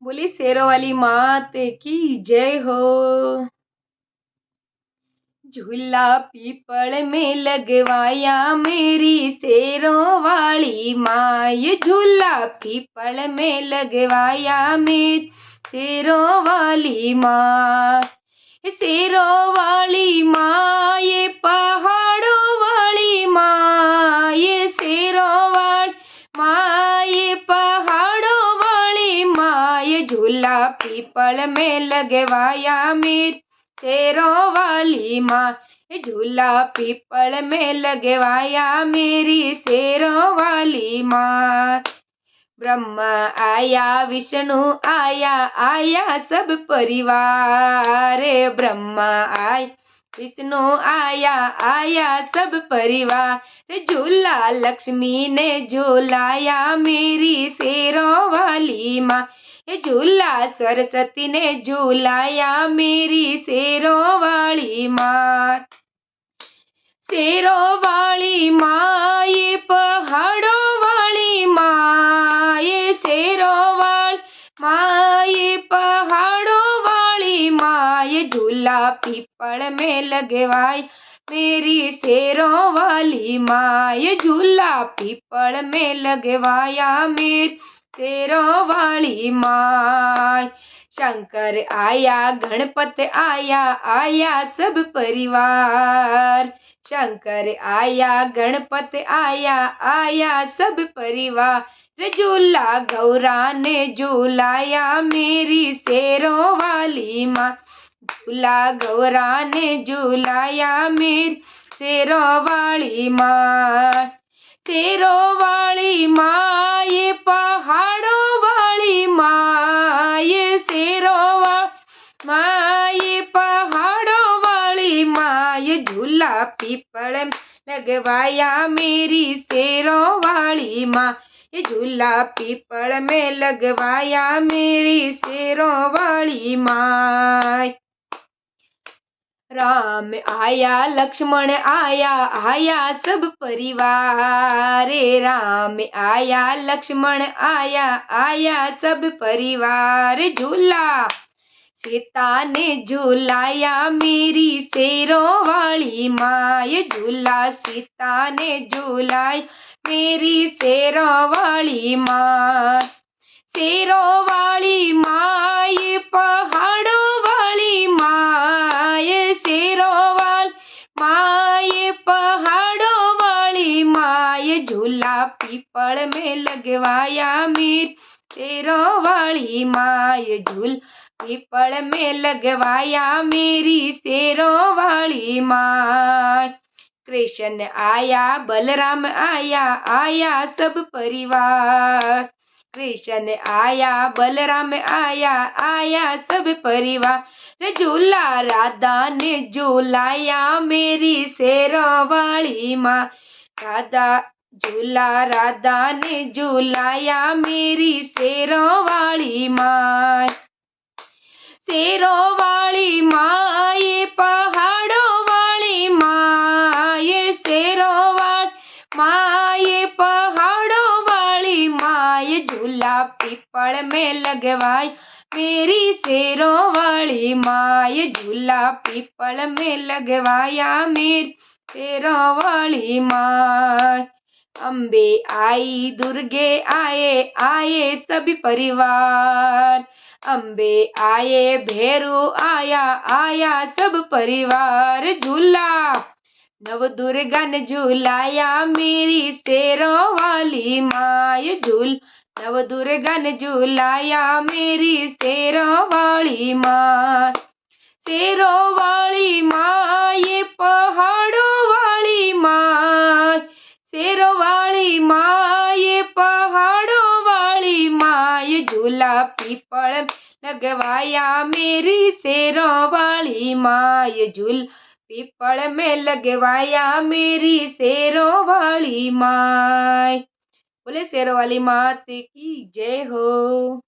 बोली शेरों वाली मात की जय हो। झूला पीपल में लगवाया मेरी शेरों वाली माँ, ये झूला पीपल में लगवाया मेरी शेरों वाली माँ। शेरों वाली माँ ये पहाड़ों वाली माँ, ये शेरों वाली माँ ये पहाड़ों वाली माँ, ये झूला पीपल में लगवाया मेरी शेरों वाली माँ, ये झूला पीपल में लगवाया मेरी शेरों वाली माँ। ब्रह्मा आया विष्णु आया, आया सब परिवार। ब्रह्मा आया विष्णु आया, आया सब परिवार। झूला लक्ष्मी ने झूलाया मेरी शेरों वाली माँ, ये झूला सरस्वती ने झूलाया मेरी शेरों वाली माँ। शेरों वाली माँ ये पहाड़ों वाली माँ, ये शेरों वाली माँ ये पहाड़ों वाली माँ, ये झूला पीपल में लगवाई मेरी शेरों वाली माँ, ये झूला पीपल में लगवाया मेरी शेरों वाली माँ। शंकर आया गणपति आया, आया सब परिवार। शंकर आया गणपति आया, आया सब परिवार। झूला गौरा ने झूलाया मेरी शेरों वाली माँ, झूला गौरा ने झूलाया मेरी शेरों वाली माँ। शेरों वाली माँ ये पहाड़ों वाली माँ, ये शेरों वाली माँ ये पहाड़ों वाली माँ, ये झूला पीपल में लगवाया मेरी शेरों वाली माँ, ये झूला पीपल में लगवाया मेरी शेरों वाली माँ। राम आया लक्ष्मण आया, आया सब परिवार। राम आया लक्ष्मण आया, आया सब परिवार। झूला सीता ने झूलाया मेरी शेरों वाली माँ, ये झूला सीता ने झूलाई मेरी शेरों वाली माँ। शेरों वाली माँ ये पहाड़ों वाली माँ, ये शेरों वाली माँ ये पहाड़ों वाली माँ, ये झूला पीपल में लगवाया मेरी शेरों वाली माँ, ये झूला पीपल में लगवाया मेरी शेरों वाली माँ। कृष्ण आया बलराम आया, आया सब परिवार। कृष्ण आया बलराम आया, आया सब परिवार। झूला राधा ने झूलाया मेरी शेरों वाली माँ, राधा झूला राधा ने झूलाया मेरी शेरों वाली माँ। शेरों वाली माँ ये पहाड़ों वाली माँ, ये शेरों वाली माँ ये पहाड़ों वाली माँ, ये झूला पीपल में लगवाई मेरी शेरों वाली माँ, ये झूला पीपल में लगवाया मेरी शेरों वाली माँ। अम्बे आई दुर्गे आए, आए सभी परिवार। अम्बे आए भैरू आया, आया सब परिवार। झूला नव दुर्गा ने झूलाया मेरी शेरों वाली माँ, ये झूल नव दुर्गा ने झूलाया मेरी शेरों वाली माँ। शेरों वाली माँ ये पहाड़ों वाली माँ, शेरों वाली माँ ये पहाड़ों वाली माँ, ये झूला पीपल लगवाया मेरी शेरों वाली माँ, ये झूला पीपल में लगवाया मेरी शेरों वाली माँ। बोले शेरों वाली माँ की जय हो।